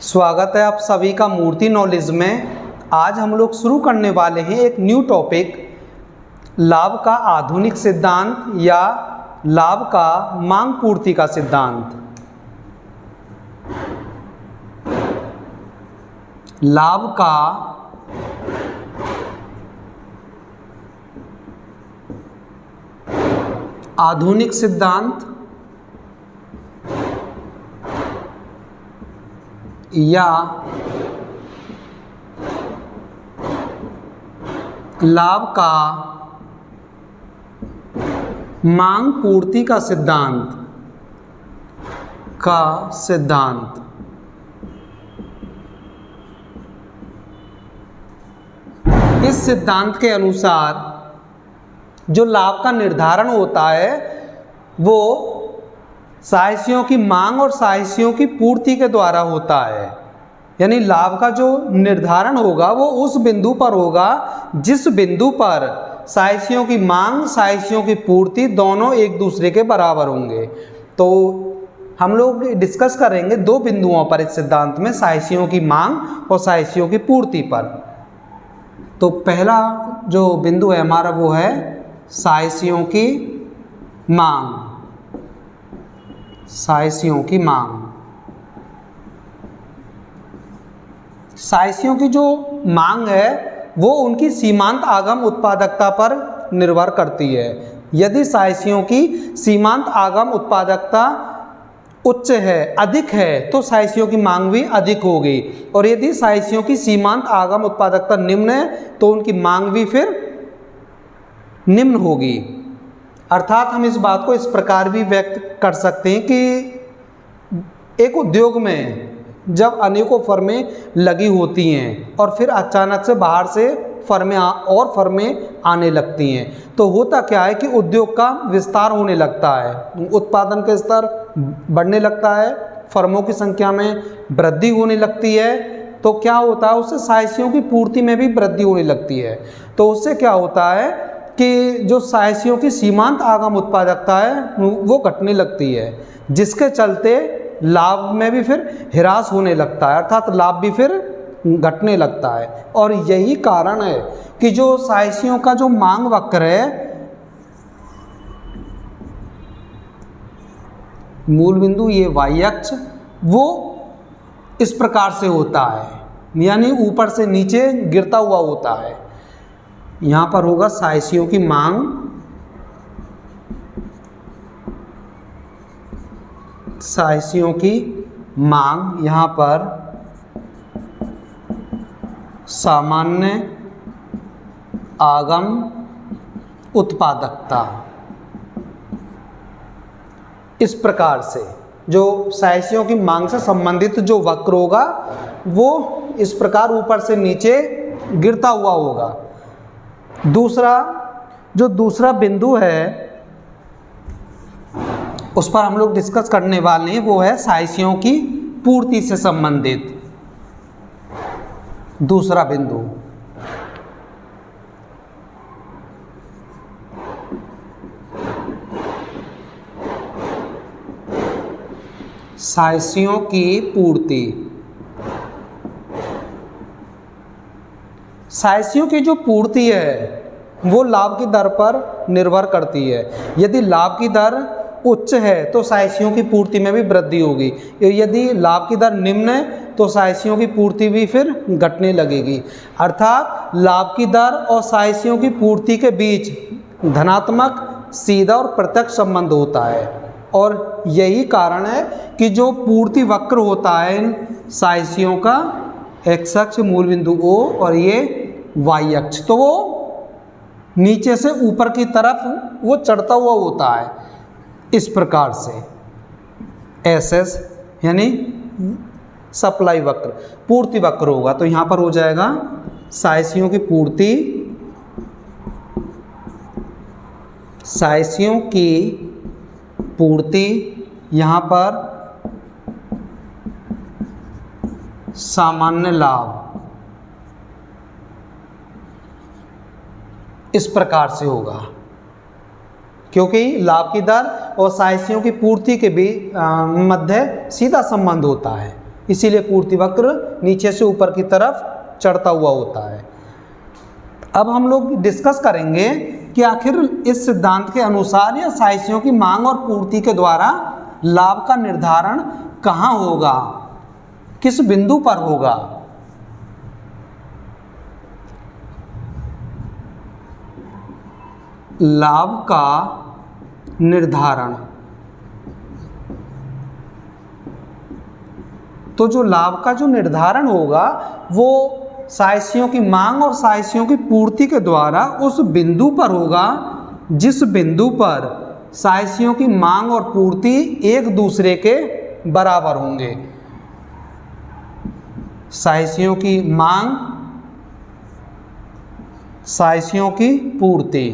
स्वागत है आप सभी का मूर्ति नॉलेज में। आज हम लोग शुरू करने वाले हैं एक न्यू टॉपिक, लाभ का आधुनिक सिद्धांत या लाभ का मांग पूर्ति का सिद्धांत। लाभ का आधुनिक सिद्धांत या लाभ का मांग पूर्ति का सिद्धांत इस सिद्धांत के अनुसार जो लाभ का निर्धारण होता है वो साहसियों की मांग और साहसियों की पूर्ति के द्वारा होता है। यानी लाभ का जो निर्धारण होगा वो उस बिंदु पर होगा जिस बिंदु पर साहसियों की मांग साहसियों की पूर्ति दोनों एक दूसरे के बराबर होंगे। तो हम लोग डिस्कस करेंगे दो बिंदुओं पर इस सिद्धांत में, साहसियों की मांग और साहसियों की पूर्ति पर। तो पहला जो बिंदु है हमारा वो है साहसियों की मांग। साहसियों की मांग, साहसियों की जो मांग है वो उनकी सीमांत आगम उत्पादकता पर निर्भर करती है। यदि साहसियों की सीमांत आगम उत्पादकता उच्च है, अधिक है, तो साहसियों की मांग भी अधिक होगी। और यदि साहसियों की सीमांत आगम उत्पादकता निम्न है तो उनकी मांग भी फिर निम्न होगी। अर्थात हम इस बात को इस प्रकार भी व्यक्त कर सकते हैं कि एक उद्योग में जब अनेकों फर्में लगी होती हैं और फिर अचानक से बाहर से फर्में आने लगती हैं, तो होता क्या है कि उद्योग का विस्तार होने लगता है, उत्पादन का स्तर बढ़ने लगता है, फर्मों की संख्या में वृद्धि होने लगती है। तो क्या होता है, उससे साहसियों की पूर्ति में भी वृद्धि होने लगती है। तो उससे क्या होता है कि जो साहसियों की सीमांत आगम उत्पादकता है वो घटने लगती है, जिसके चलते लाभ में भी फिर ह्रास होने लगता है, अर्थात लाभ भी फिर घटने लगता है। और यही कारण है कि जो साहसियों का जो मांग वक्र है, मूल बिंदु ये वाई अक्ष, वो इस प्रकार से होता है, यानी ऊपर से नीचे गिरता हुआ होता है। यहाँ पर होगा साहसियों की मांग, साहसियों की मांग, यहाँ पर सामान्य आगम उत्पादकता। इस प्रकार से जो साहसियों की मांग से संबंधित जो वक्र होगा वो इस प्रकार ऊपर से नीचे गिरता हुआ होगा। दूसरा बिंदु है उस पर हम लोग डिस्कस करने वाले हैं, वो है साहसियों की पूर्ति से संबंधित दूसरा बिंदु। साहसियों की पूर्ति, साहसियों की जो पूर्ति है वो लाभ की दर पर निर्भर करती है। यदि लाभ की दर उच्च है तो साहसियों की पूर्ति में भी वृद्धि होगी, यदि लाभ की दर निम्न है तो साहसियों की पूर्ति भी फिर घटने लगेगी। अर्थात लाभ की दर और साहसियों की पूर्ति के बीच धनात्मक सीधा और प्रत्यक्ष संबंध होता है। और यही कारण है कि जो पूर्ति वक्र होता है इन साहसियों का, एक्स अक्ष मूल बिंदु O और ये वाई अक्ष, तो वो नीचे से ऊपर की तरफ वो चढ़ता हुआ होता है इस प्रकार से। SS यानी सप्लाई वक्र, पूर्ति वक्र होगा। तो यहाँ पर हो जाएगा साहसियों की पूर्ति, साहसियों की पूर्ति, यहाँ पर सामान्य लाभ, इस प्रकार से होगा। क्योंकि लाभ की दर और साहसियों की पूर्ति के भी मध्य सीधा संबंध होता है। इसीलिए पूर्ति वक्र नीचे से ऊपर की तरफ चढ़ता हुआ होता है। अब हम लोग डिस्कस करेंगे कि आखिर इस सिद्धांत के अनुसार या साइसियों की मांग और पूर्ति के द्वारा लाभ का निर्धारण कहाँ होगा, किस बिंदु पर होगा। लाभ का निर्धारण, तो जो लाभ का जो निर्धारण होगा वो साइसियों की मांग और साइसियों की पूर्ति के द्वारा उस बिंदु पर होगा जिस बिंदु पर साइसियों की मांग और पूर्ति एक दूसरे के बराबर होंगे। साइसियों की मांग, साइसियों की पूर्ति।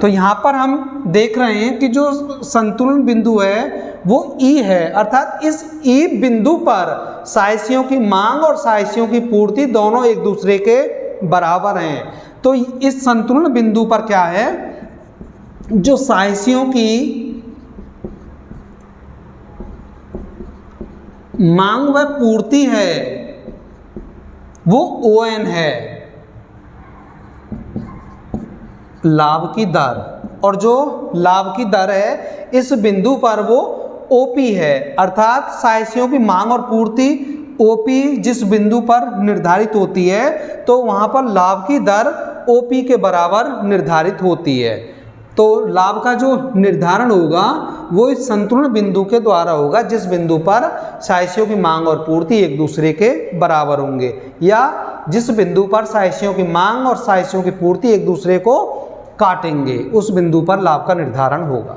तो यहाँ पर हम देख रहे हैं कि जो संतुलन बिंदु है वो E है, अर्थात इस E बिंदु पर साइसियों की मांग और साइसियों की पूर्ति दोनों एक दूसरे के बराबर हैं। तो इस संतुलन बिंदु पर क्या है, जो साइसियों की मांग व पूर्ति है वो ON है, लाभ की दर, और जो लाभ की दर है इस बिंदु पर वो OP है, अर्थात साइसियों की मांग और पूर्ति OP जिस बिंदु पर निर्धारित होती है तो वहाँ पर लाभ की दर OP के बराबर निर्धारित होती है। तो लाभ का जो निर्धारण होगा वो इस संतुलन बिंदु के द्वारा होगा जिस बिंदु पर साइसियों की मांग और पूर्ति एक दूसरे के बराबर होंगे, या जिस बिंदु पर साइसियों की मांग और साइसियों की पूर्ति एक दूसरे को काटेंगे उस बिंदु पर लाभ का निर्धारण होगा।